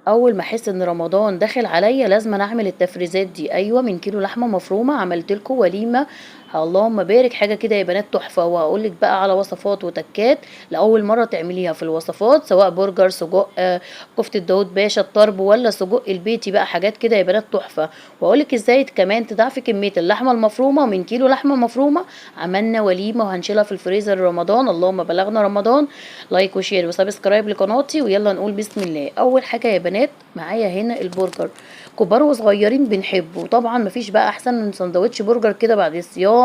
اول ما احس ان رمضان داخل عليا لازم أنا اعمل التفريزات دي. ايوه، من كيلو لحمه مفرومه عملت لكم وليمه. اللهم بارك، حاجه كده يا بنات تحفه. وهقول لك بقى على وصفات وتكات لاول مره تعمليها في الوصفات، سواء برجر، سجق، كفته داود باشا الطرب، ولا سجق البيتي بقى، حاجات كده يا بنات تحفه. واقول لك ازاي كمان تضاعفي كميه اللحمه المفرومه. من كيلو لحمه مفرومه عملنا وليمه وهنشيلها في الفريزر رمضان. اللهم بلغنا رمضان. لايك وشير وسبسكرايب لقناتي، ويلا نقول بسم الله. اول حاجه يا بنات معايا هنا البرجر، كبار وصغيرين بنحبه. وطبعا مفيش بقى احسن من سندوتش برجر كده بعد الصيام،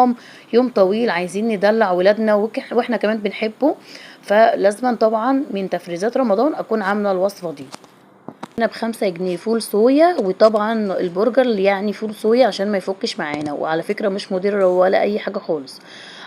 يوم طويل عايزين ندلع ولادنا واحنا كمان بنحبه. فلازما طبعا من تفريزات رمضان اكون عامله الوصفه دي. هنا ب5 جنيه فول صويا، وطبعا البرجر اللي يعني فول صويا عشان ما يفكش معانا. وعلى فكره مش مضر ولا اي حاجه خالص.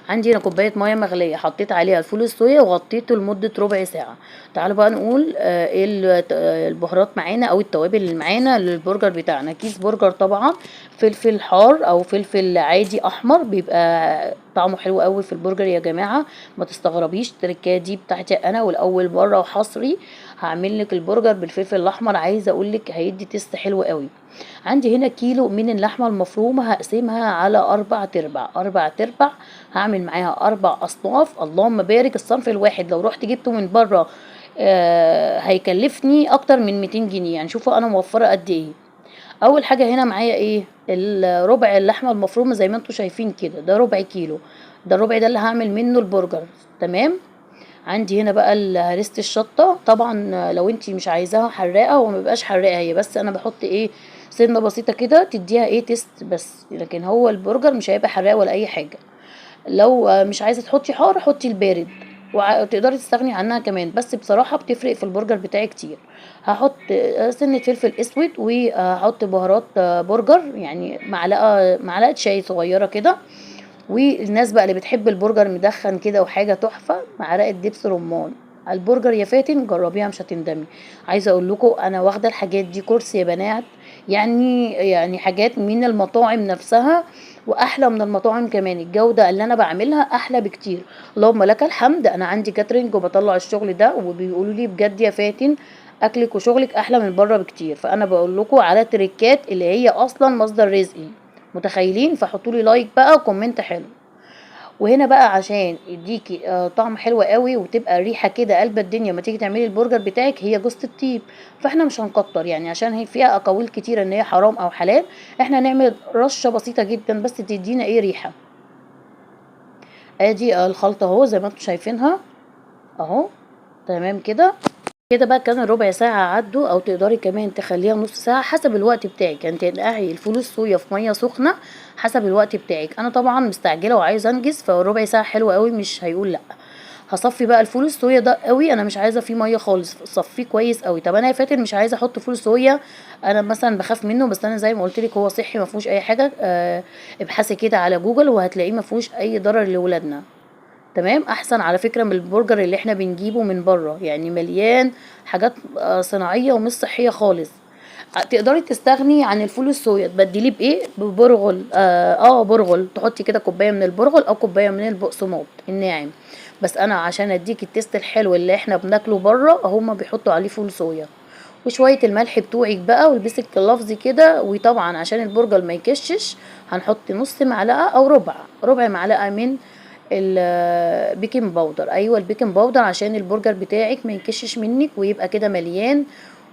عندي هنا كوبايه ميه مغليه، حطيت عليها الفول الصويا وغطيته لمده ربع ساعه. تعالوا بقى نقول ايه البهارات معانا او التوابل اللي معانا للبرجر بتاعنا. كيس برجر طبعا، فلفل حار او فلفل عادي احمر بيبقى طعمه حلو قوي في البرجر يا جماعه. ما تستغربيش، التركيه دي بتاعتي انا والاول مره وحصري. هعمل لك البرجر بالفلفل الاحمر، عايزه اقول لك هيدي تيست حلو قوي. عندي هنا كيلو من اللحمه المفرومه، هقسمها على 4 تربع 4 تربع. هعمل معاها 4 اصناف. اللهم بارك، الصنف الواحد لو رحت جبته من بره هيكلفني اكتر من 200 جنيه. يعني شوفوا انا موفره قد ايه. اول حاجه هنا معايا ايه؟ الربع اللحمه المفرومه زي ما انتم شايفين كده، ده ربع كيلو. ده الربع ده اللي هعمل منه البرجر. تمام. عندي هنا بقى هريسة الشطة. طبعا لو انتي مش عايزاها حراقة هو مبيبقاش حراقة، هي بس انا بحط ايه، سنة بسيطة كده تديها ايه تيست بس، لكن هو البرجر مش هيبقى حراق ولا اي حاجة. لو مش عايزة تحطي حار حطي البارد، وتقدري تستغني عنها كمان، بس بصراحة بتفرق في البرجر بتاعي كتير. هحط سنة فلفل اسود، وهحط بهارات برجر، يعني معلقة شاي صغيرة كده. والناس بقى اللي بتحب البرجر مدخن كده وحاجه تحفه، معلقه دبس رمان على البرجر يا فاتن، جربيها مش هتندمي. عايزه اقول لكم انا واخده الحاجات دي كورس يا بنات. يعني حاجات من المطاعم نفسها، واحلى من المطاعم كمان. الجوده اللي انا بعملها احلى بكتير. اللهم لك الحمد. انا عندي كاترينج وبطلع الشغل ده، وبيقولوا لي بجد يا فاتن اكلك وشغلك احلى من بره بكتير. فانا بقول لكم على تريكات اللي هي اصلا مصدر رزقي. متخيلين؟ فحطوا لي لايك بقى وكومنت حلو. وهنا بقى عشان يديكي طعم حلو قوي، وتبقى الريحه كده قلب الدنيا ما تيجي تعملي البرجر بتاعك، هي جوزة الطيب. فاحنا مش هنكتر يعني، عشان هي فيها اقاويل كتيره ان هي حرام او حلال. احنا هنعمل رشه بسيطه جدا بس تدينا ايه، ريحه. ادي الخلطه اهو زي ما انتم شايفينها اهو. تمام كده. كده بقى كان الربع ساعة عدوا، او تقدري كمان تخليها نص ساعة حسب الوقت بتاعك. يعني تنقعي الفول الصويا في مية سخنة حسب الوقت بتاعك. انا طبعا مستعجلة وعايزة انجز، فالربع ساعة حلوة قوي مش هيقول لا. هصفي بقى الفول الصويا ده قوي، انا مش عايزة فيه مية خالص، صفيه كويس قوي. طب انا يا فاتن مش عايزة احط فول صويا، انا مثلا بخاف منه، بس انا زي ما قلت لك هو صحي ما فيهوش اي حاجة. ابحثي كده على جوجل وهتلاقيه ما فيهوش اي ضرر لاولادنا. تمام. احسن على فكرة من البرجر اللي احنا بنجيبه من بره، يعني مليان حاجات صناعية ومش صحية خالص. تقدري تستغني عن الفول الصويا، تبدليه بايه؟ ببرغل. برغل، تحطي كده كوبايه من البرغل او كوبايه من البقسماط الناعم. بس انا عشان اديك التيست الحلو اللي احنا بناكله بره، هما بيحطوا عليه فول صويا. وشويه الملح بتوعك بقى والبسك اللفظي كده. وطبعا عشان البرجر ما يكشش هنحط نص معلقه او ربع معلقه من البيكنج باودر. ايوه البيكنج باودر، عشان البرجر بتاعك ما ينكشش منك ويبقى كده مليان،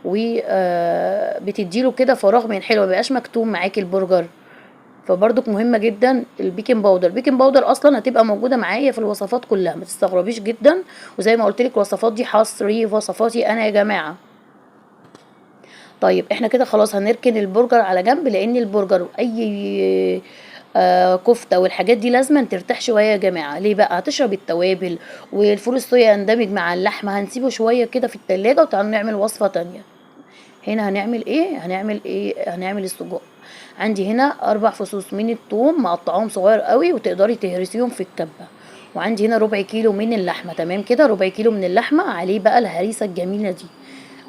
وبتديله كده فراغ من حلو، ميبقاش مكتوم معاكي البرجر. فبرضك مهمه جدا البيكنج باودر. البيكنج باودر اصلا هتبقى موجوده معايا في الوصفات كلها، ما تستغربيش جدا. وزي ما قلت لك الوصفات دي حصري وصفاتي انا يا جماعه. طيب احنا كده خلاص هنركن البرجر على جنب، لان البرجر اي كفته والحاجات دي لازم ترتاح شويه يا جماعه. ليه بقى؟ هتشرب التوابل، والفول الصويا يندمج مع اللحمه. هنسيبه شويه كده في التلاجة، وتعالوا نعمل وصفه تانية. هنا هنعمل السجق. عندي هنا 4 فصوص من الثوم مقطعاهم صغير قوي، وتقدري تهرسيهم في الكبه. وعندي هنا ربع كيلو من اللحمه. تمام كده، ربع كيلو من اللحمه عليه بقى الهريسه الجميله دي.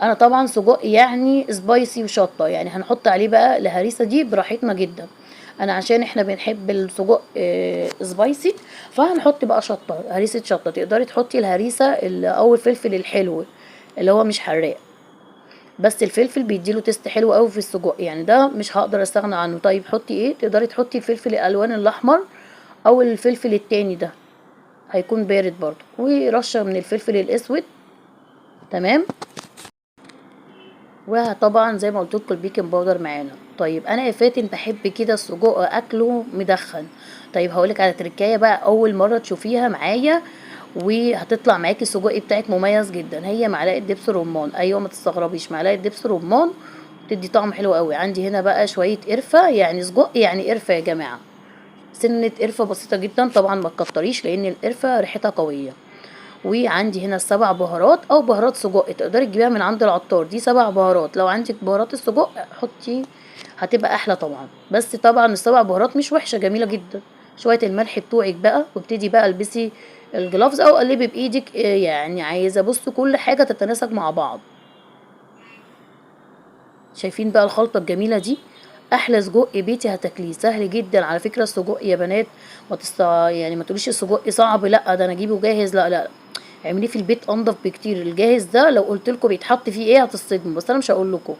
انا طبعا سجق يعني سبايسي وشطه، يعني هنحط عليه بقى الهريسه دي براحتنا جدا. انا عشان احنا بنحب السجق سبايسي، فهنحط بقى شطه، هريسه شطه. تقدري تحطي الهريسه او الفلفل الحلو اللي هو مش حراق. بس الفلفل بيديله تيست حلو قوي في السجق، يعني ده مش هقدر استغنى عنه. طيب حطي ايه، تقدري تحطي الفلفل الالوان الاحمر او الفلفل التاني ده، هيكون بارد برضو، ورشه من الفلفل الاسود. تمام. وطبعا زي ما قلت لكم البيكنج باودر معانا. طيب انا يا فاتن بحب كده السجق اكله مدخن. طيب هقولك على تركايه بقى اول مره تشوفيها معايا وهتطلع معاكي السجق بتاعك مميز جدا، هي معلقه دبس رمان. ايوه ما تستغربيش، معلقه دبس رمان تدي طعم حلو قوي. عندي هنا بقى شويه قرفه، يعني سجق يعني قرفه يا جماعه، سنه قرفه بسيطه جدا، طبعا ما تكتريش لان القرفه ريحتها قويه. وعندي هنا السبع بهارات او بهارات سجق، تقدري تجيبيها من عند العطار، دي سبع بهارات. لو عندك بهارات السجق حطي، هتبقى احلى طبعا. بس طبعا السبع بهارات مش وحشه، جميله جدا. شويه الملح بتوعك بقى، وابتدي بقى البسي الجلافز او قلبي بايدك، يعني عايزه بص كل حاجه تتناسق مع بعض. شايفين بقى الخلطه الجميله دي، احلى سجق بيتي هتاكليه، سهل جدا على فكره السجق يا بنات. يعني ما تقوليش السجق صعب، لا ده انا اجيبه جاهز، لا لا، اعمليه في البيت انضف بكتير. الجاهز ده لو قلت لكم بيتحط فيه ايه هتصدموا، بس انا مش هقول لكم.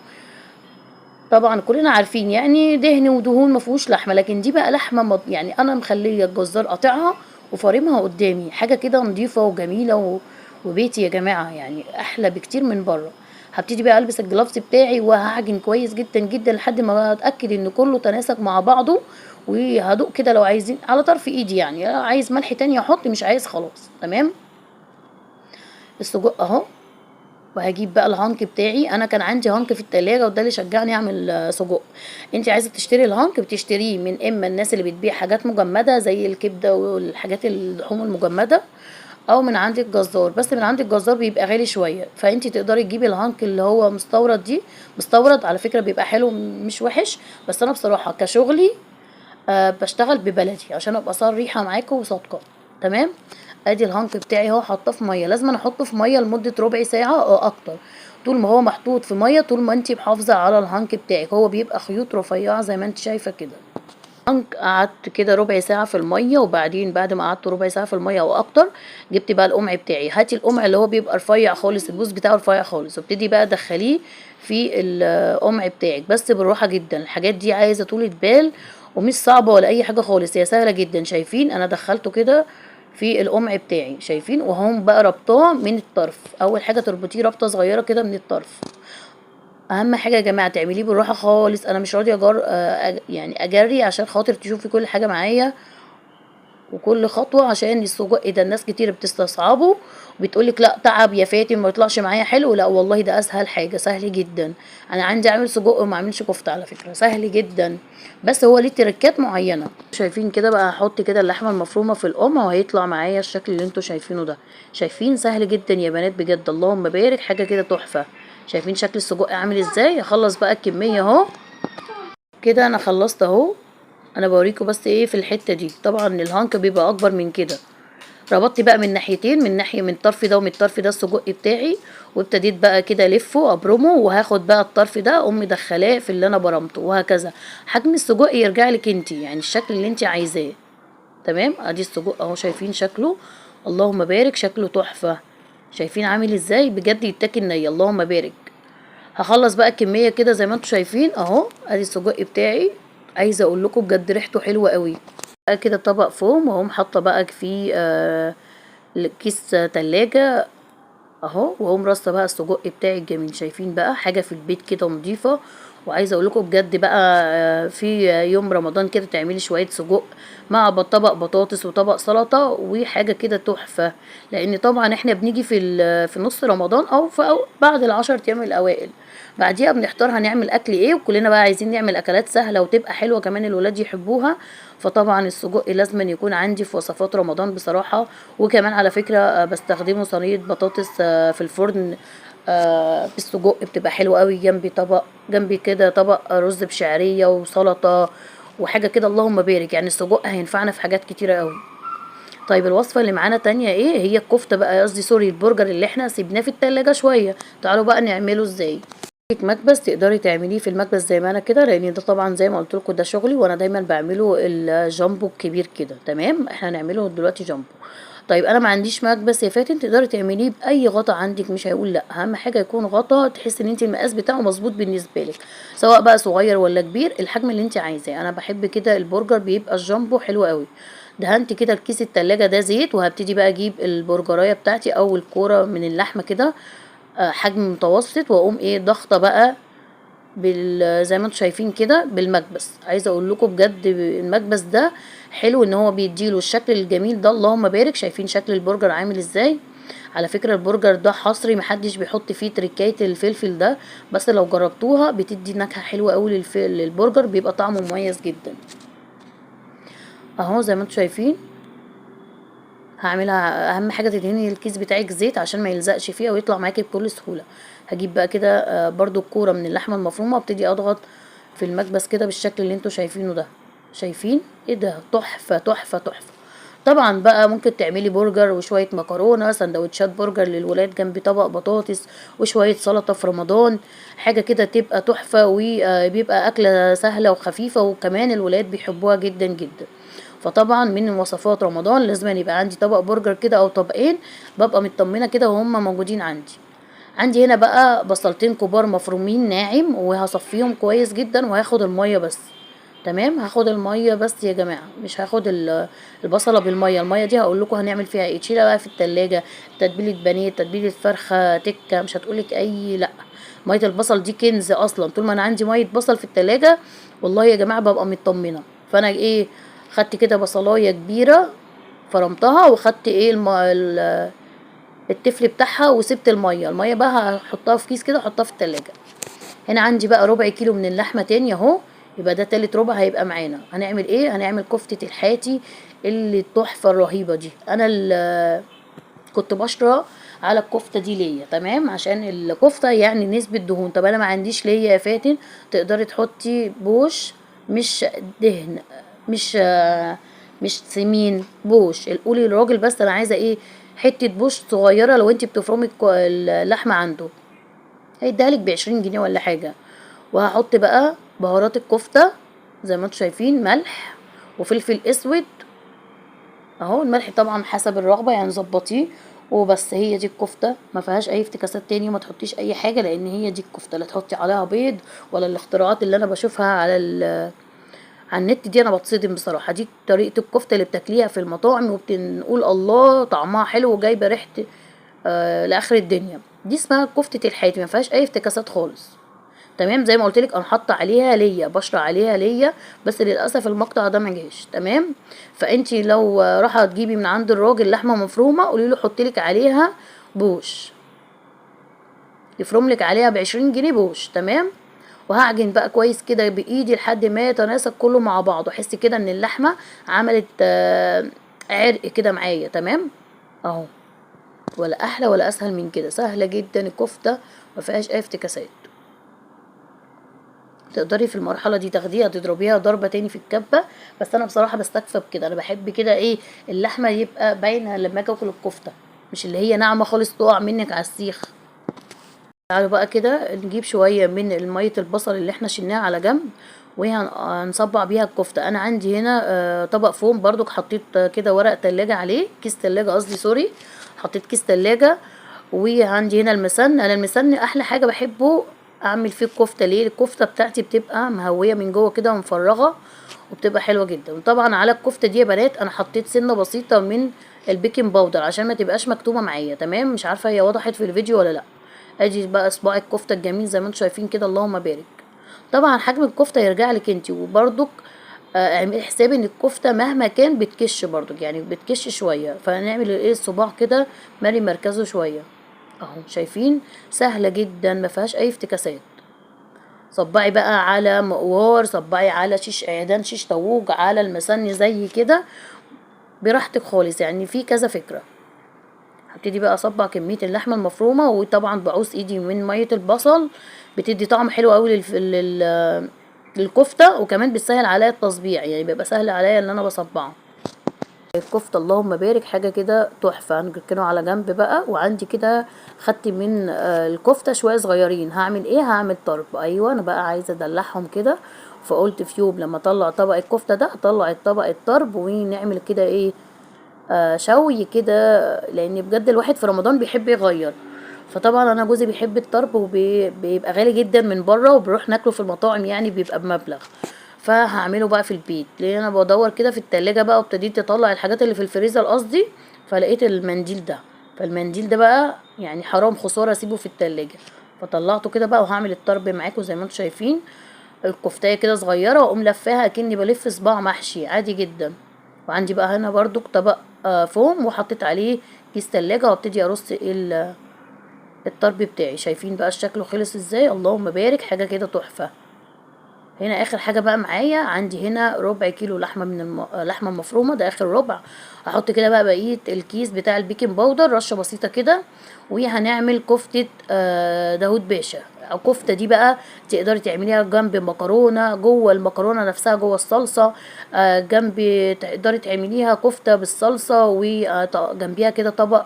طبعا كلنا عارفين يعني دهن ودهون ما فيهوش لحمه، لكن دي بقى لحمه يعني انا مخليه الجزار قاطعها وفارمها قدامي، حاجه كده نظيفه وجميله وبيتي يا جماعه يعني احلى بكتير من بره. هبتدي بقى البس الجلافز بتاعي وهعجن كويس جدا جدا لحد ما اتاكد ان كله تناسق مع بعضه. وهدوق كده لو عايزين على طرف ايدي، يعني عايز ملح تاني احط، مش عايز خلاص. تمام. السجق اهو. وهجيب بقى الهانك بتاعي، انا كان عندي هانك في التلاجة وده اللي شجعني اعمل سجق. انت عايزه تشتري الهانك بتشتريه من اما الناس اللي بتبيع حاجات مجمده زي الكبده والحاجات اللحوم المجمده، او من عند الجزار. بس من عند الجزار بيبقى غالي شويه، فانت تقدري تجيبي الهانك اللي هو مستورد دي. مستورد على فكره بيبقى حلو مش وحش، بس انا بصراحه كشغلي بشتغل ببلدي عشان ابقى صريحه معاكم وصادقه. تمام. ادي الهانك بتاعي اهو، حاطاه في ميه، لازم أنا احطه في ميه لمده ربع ساعه او اكتر. طول ما هو محطوط في ميه، طول ما انتي محافظه على الهانك بتاعك، هو بيبقى خيوط رفيعه زي ما انت شايفه كده. قعدت كده ربع ساعة في المية، وبعدين بعد ما قعدت ربع ساعة في المية أو أكتر جبت بقى القمع بتاعي. هاتي القمع اللي هو بيبقى رفيع خالص، البوز بتاعه رفيع خالص، وابتدي بقى دخليه في القمع بتاعك، بس بالراحة جدا. الحاجات دي عايزة طولة بال ومش صعبة ولا أي حاجة خالص، هي سهلة جدا. شايفين أنا دخلته كده في القمع بتاعي، شايفين؟ وهم بقى ربطاه من الطرف. أول حاجة تربطيه ربطة صغيرة كده من الطرف. اهم حاجه يا جماعه تعمليه بالراحه خالص، انا مش راضيه يعني اجري عشان خاطر تشوفي كل حاجه معايا وكل خطوه، عشان السجق ده الناس كتير بتستصعبه وبتقولك لا تعب يا فاتن ما يطلعش معايا حلو. لا والله ده اسهل حاجه، سهل جدا. انا عندي اعمل سجق وما اعملش كفته على فكره، سهل جدا، بس هو ليه تركات معينه. شايفين كده بقى، هحط كده اللحمه المفرومه في القمع وهيطلع معايا الشكل اللي انتوا شايفينه ده. شايفين سهل جدا يا بنات بجد، اللهم بارك، حاجه كده تحفه. شايفين شكل السجق عامل ازاي؟ اخلص بقى الكميه اهو. كده انا خلصت اهو. انا بوريكم بس ايه في الحته دي، طبعا الهانك بيبقى اكبر من كده. ربطت بقى من ناحيتين، من ناحيه من الطرف ده ومن الطرف ده السجق بتاعي، وابتديت بقى كده الفه ابرمه، وهاخد بقى الطرف ده اقوم مدخلاه في اللي انا برمته، وهكذا. حجم السجق يرجع لك انت، يعني الشكل اللي انت عايزاه. تمام. ادي السجق اهو، شايفين شكله؟ اللهم بارك، شكله تحفه. شايفين عامل ازاي؟ بجد يتاكل ني، اللهم بارك. هخلص بقى الكميه كده زي ما انتم شايفين اهو. ادي السجق بتاعي، عايزه اقول لكم بجد ريحته حلوه قوي. بقى كده طبق فوم، واقوم حاطه بقى فيه كيس تلاجة اهو، واقوم رصه بقى السجق بتاعي الجميل. شايفين بقى حاجه في البيت كده نضيفه. وعايزه اقول لكم بجد بقى في يوم رمضان كده تعملي شويه سجق مع طبق بطاطس وطبق سلطه وحاجه كده تحفه. لان طبعا احنا بنيجي في نص رمضان أو بعد العشر ايام الاوائل، بعديها بنحتار هنعمل اكل ايه، وكلنا بقى عايزين نعمل اكلات سهله وتبقى حلوه كمان الولاد يحبوها. فطبعا السجق لازم يكون عندي في وصفات رمضان بصراحه. وكمان على فكره بستخدمه صينيه بطاطس في الفرن بالسجق، بتبقى حلوه قوي. جنبي كده طبق رز بشعريه وسلطه وحاجه كده، اللهم بارك. يعني السجق هينفعنا في حاجات كتيره قوي. طيب الوصفه اللي معانا تانية ايه؟ هي الكفته بقى، قصدي سوري، البرجر اللي احنا سيبناه في التلاجة شويه. تعالوا بقى نعمله ازاي. مكبس تقدري تعمليه في المكبس زي ما انا كده، لان ده طبعا زي ما قلت لكم ده شغلي، وانا دايما بعمله الجامبو الكبير كده. تمام. احنا هنعمله دلوقتي جامبو. طيب انا ما عنديش مكبس يا فاتن، تقدري تعمليه باي غطا عندك، مش هيقول لا، اهم حاجه يكون غطا تحس ان انت المقاس بتاعه مظبوط بالنسبه لك، سواء بقى صغير ولا كبير، الحجم اللي انت عايزاه. انا بحب كده البرجر بيبقى الجامبو حلو قوي. دهنت كده الكيس التلاجة ده زيت، وهبتدي بقى اجيب البرجرايه بتاعتي او الكوره من اللحمه كده، حجم متوسط، واقوم ايه ضغطه بقى زي ما انتم شايفين كده بالمكبس. عايزه اقول لكم بجد المكبس ده حلو ان هو بيديله الشكل الجميل ده. اللهم بارك، شايفين شكل البرجر عامل ازاي؟ على فكره البرجر ده حصري، محدش بيحط فيه تريكايه الفلفل ده، بس لو جربتوها بتدي نكهه حلوه قوي للبرجر، بيبقى طعمه مميز جدا. اهو زي ما انتم شايفين هعملها. اهم حاجه تدهني الكيس بتاعك زيت عشان ما يلزقش فيها ويطلع معاكي بكل سهوله. هجيب بقى كده برضو الكوره من اللحمه المفرومه، وابتدي اضغط في المكبس كده بالشكل اللي انتوا شايفينه ده. شايفين ايه ده؟ تحفه تحفه تحفه. طبعا بقى ممكن تعملي برجر وشويه مكرونه، سندوتشات برجر للولاد جنب طبق بطاطس وشويه سلطه في رمضان، حاجه كده تبقى تحفه، وبيبقى اكله سهله وخفيفه، وكمان الولاد بيحبوها جدا جدا. فطبعا من وصفات رمضان لازم يبقى عندي طبق برجر كده او طبقين، ببقى مطمنه كده وهم موجودين عندي. عندي هنا بقى بصلتين كبار مفرومين ناعم، وهصفيهم كويس جدا، وهاخد الميه بس. تمام، هاخد الميه بس يا جماعه، مش هاخد البصله بالميه. الميه دي هقول لكم هنعمل فيها ايه، تشيلها بقى في التلاجة، تتبيله بانيه، تتبيله فرخه تكه، مش هتقولك اي لا. ميه البصل دي كنز اصلا، طول ما انا عندي ميه بصل في التلاجة والله يا جماعه ببقى مطمنه. فانا ايه، خدت كده بصلايه كبيره فرمتها، وخدت ايه التفل بتاعها، وسبت الميه بقى هحطها في كيس كده، احطها في التلاجة. هنا عندي بقى ربع كيلو من اللحمه تاني اهو، يبقى ده تالت ربع هيبقى معانا. هنعمل ايه؟ هنعمل كفته الحاتي اللي التحفه الرهيبه دي. انا اللي كنت بشرى على الكفته دي ليا، تمام، عشان الكفته يعني نسبه دهون. طب انا ما عنديش ليا يا فاتن، تقدري تحطي بوش، مش دهن، مش مش سمين، بوش. قولي للراجل بس انا عايزه ايه، حته بوش صغيره، لو انت بتفرمي اللحمه عنده هيديها لك ب20 جنيه ولا حاجه. وهحط بقى بهارات الكفته زي ما انتم شايفين، ملح وفلفل اسود اهو. الملح طبعا حسب الرغبه يعني ظبطيه وبس. هي دي الكفته، ما فيهاش اي افتكاسات تاني، وما تحطيش اي حاجه، لان هي دي الكفته. لا تحطي عليها بيض ولا الاختراعات اللي انا بشوفها على النت دي، انا بتصدم بصراحه. دي طريقه الكفته اللي بتاكليها في المطاعم وبنقول الله طعمها حلو وجايبه ريحه لاخر الدنيا. دي اسمها كفته الحاتي، ما فيهاش اي افتكاسات خالص. تمام، زي ما قلت لك انا حاطه عليها ليا، بشرة عليها ليا، بس للاسف المقطع ده ما جاش. تمام، فانتي لو راح تجيبي من عند الراجل لحمه مفرومه، قولي له حطي لك عليها بوش، يفرم لك عليها ب20 جنيه بوش. تمام، وهعجن بقى كويس كده بايدي لحد ما يتناسق كله مع بعضه، احس كده ان اللحمه عملت عرق كده معايا. تمام اهو، ولا احلى ولا اسهل من كده، سهله جدا الكفته، ما فيهاش اي افتكاسات. تقدري في المرحله دي تاخديها تضربيها ضربه تاني في الكبه، بس انا بصراحه بستكفى بكده. انا بحب كده ايه، اللحمه يبقى باينه لما اجي اكل الكفته، مش اللي هي ناعمه خالص تقع منك على السيخ. تعالوا بقى كده نجيب شويه من الميه البصل اللي احنا شلناها على جنب، وهنصبع بيها الكفته. انا عندي هنا طبق فوم برضو، حطيت كده ورق تلاجة عليه، كيس تلاجة قصدي، سوري، حطيت كيس تلاجة. وعندي هنا المسن، انا المسن احلى حاجه بحبه اعمل فيه الكفته. ليه؟ الكفته بتاعتي بتبقى مهويه من جوه كده ومفرغه، وبتبقى حلوه جدا. وطبعا على الكفته دي يا بنات انا حطيت سنه بسيطه من البيكنج باودر عشان ما تبقاش مكتومه معايا. تمام، مش عارفه هي وضحت في الفيديو ولا لا. ادي بقى صباع الكفته الجميل زي ما انتم شايفين كده، اللهم بارك. طبعا حجم الكفته يرجع لك انت، وبرضك اعملي حساب ان الكفته مهما كان بتكش برضك، يعني بتكش شويه، فنعمل ايه الصباع كده مالي مركزه شويه اهو. شايفين؟ سهله جدا ما فيهاش اي افتكاسات. صبعي بقى على مقوار، صبعي على شيش اعدان، شيش طاووق، على المسن زي كده، براحتك خالص، يعني في كذا فكره. هبتدي بقى اصبع كميه اللحمه المفرومه، وطبعا بعوز ايدي من ميه البصل، بتدي طعم حلو قوي للكفته، وكمان بتسهل عليا التصبيع، يعني بيبقى سهل عليا ان انا بصبعه الكفته. اللهم بارك، حاجه كده تحفه. هنركنه على جنب بقى. وعندي كده خدت من الكفته شويه صغيرين، هعمل ايه؟ هعمل طرب. ايوه، انا بقى عايزه ادلعهم كده، فقلت في يوم لما اطلع طبق الكفته ده اطلع الطبق الطرب، ونعمل كده ايه شوي كده، لان بجد الواحد في رمضان بيحب يغير. فطبعا انا جوزي بيحب الطرب وبيبقى غالي جدا من بره، وبنروح ناكله في المطاعم يعني بيبقى بمبلغ. فهعمله بقى في البيت، لان انا بدور كده في التلاجة بقى، وابتديت اطلع الحاجات اللي في الفريزر قصدي، فلقيت المنديل ده. فالمنديل ده بقى يعني حرام خسارة اسيبه في التلاجة، فطلعته كده بقى، وهعمل الطرب معاكم زي ما انتم شايفين. الكفتاية كده صغيرة، واقوم لفاها كأني بلف صباع محشي عادي جدا. وعندي بقى هنا برضو طبق فوم، وحطيت عليه كيس تلاجة، وابتدي ارص الطرب بتاعي. شايفين بقى شكله خلص ازاي؟ اللهم بارك، حاجة كده تحفة. هنا اخر حاجة بقى معايا، عندي هنا ربع كيلو لحمة من لحمة مفرومة، ده اخر ربع. هحط كده بقى بقية الكيس بتاع البيكنج باودر، رشة بسيطة كده. وهنعمل كفتة داود باشا. الكفتة دي بقى تقدري تعمليها جنب مكرونة، جوه المكرونة نفسها جوه الصلصة، جنب. تقدري تعمليها كفتة بالصلصة، وجنبيها كده طبق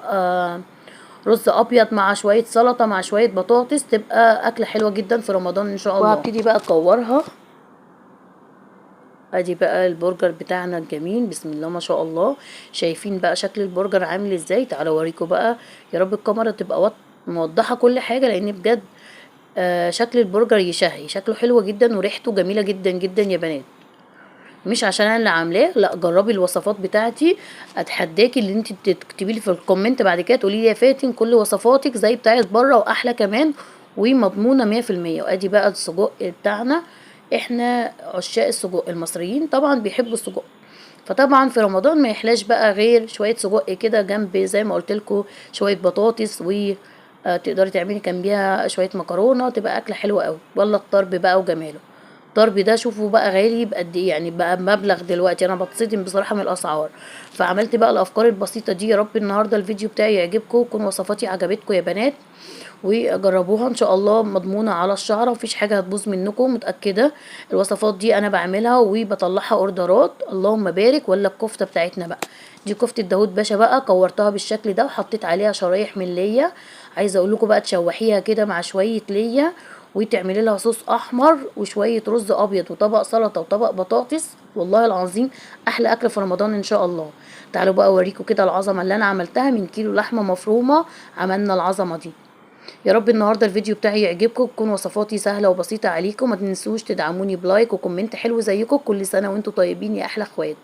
رز ابيض مع شويه سلطه مع شويه بطاطس، تبقى اكله حلوه جدا في رمضان ان شاء الله. وهبتدي بقى اكورها. ادي بقى البرجر بتاعنا الجميل، بسم الله ما شاء الله. شايفين بقى شكل البرجر عامل ازاي؟ تعالوا اوريكم بقى. يا رب الكاميرا تبقى موضحه كل حاجه، لان بجد شكل البرجر يشهي، شكله حلو جدا وريحته جميله جدا جدا يا بنات. مش عشان انا اللي عاملاه، لا، جربي الوصفات بتاعتي. اتحداكي اللي انت تكتبي لي في الكومنت بعد كده، تقولي لي يا فاتن كل وصفاتك زي بتاعت بره واحلى كمان، ومضمونه 100%. وادي بقى السجق بتاعنا. احنا عشاق السجق، المصريين طبعا بيحبوا السجق. فطبعا في رمضان ما يحلاش بقى غير شويه سجق كده جنب، زي ما قلت لكم، شويه بطاطس، و تقدري تعملي جنبيها شويه مكرونه، تبقى اكله حلوه قوي. ولا الطرب بقى وجماله. الطرب ده شوفوا بقى غالي بقد ايه، يعني بقى بمبلغ دلوقتي، انا بتصدم بصراحه من الاسعار. فعملت بقى الافكار البسيطه دي. يا رب النهارده الفيديو بتاعي يعجبكم، ويكون وصفاتي عجبتكم يا بنات. وجربوها ان شاء الله، مضمونه على الشهر، ومفيش حاجه هتبوظ منكم متاكده. الوصفات دي انا بعملها وبطلعها اوردرات، اللهم بارك. ولا الكفته بتاعتنا بقى، دي كفته داود باشا بقى، كورتها بالشكل ده وحطيت عليها شرايح من ليا. عايزه اقول لكم بقى تشوحيها كده مع شويه ليا، وتعملي لها صوص احمر وشويه رز ابيض وطبق سلطه وطبق بطاطس، والله العظيم احلى اكل في رمضان ان شاء الله. تعالوا بقى اوريكم كده العظمه اللي انا عملتها من كيلو لحمه مفرومه. عملنا العظمه دي. يا رب النهارده الفيديو بتاعي يعجبكم، تكون وصفاتي سهله وبسيطه عليكم. ما تنسوش تدعموني بلايك وكومنت حلو زيكم. كل سنه وانتم طيبين يا احلى اخوات.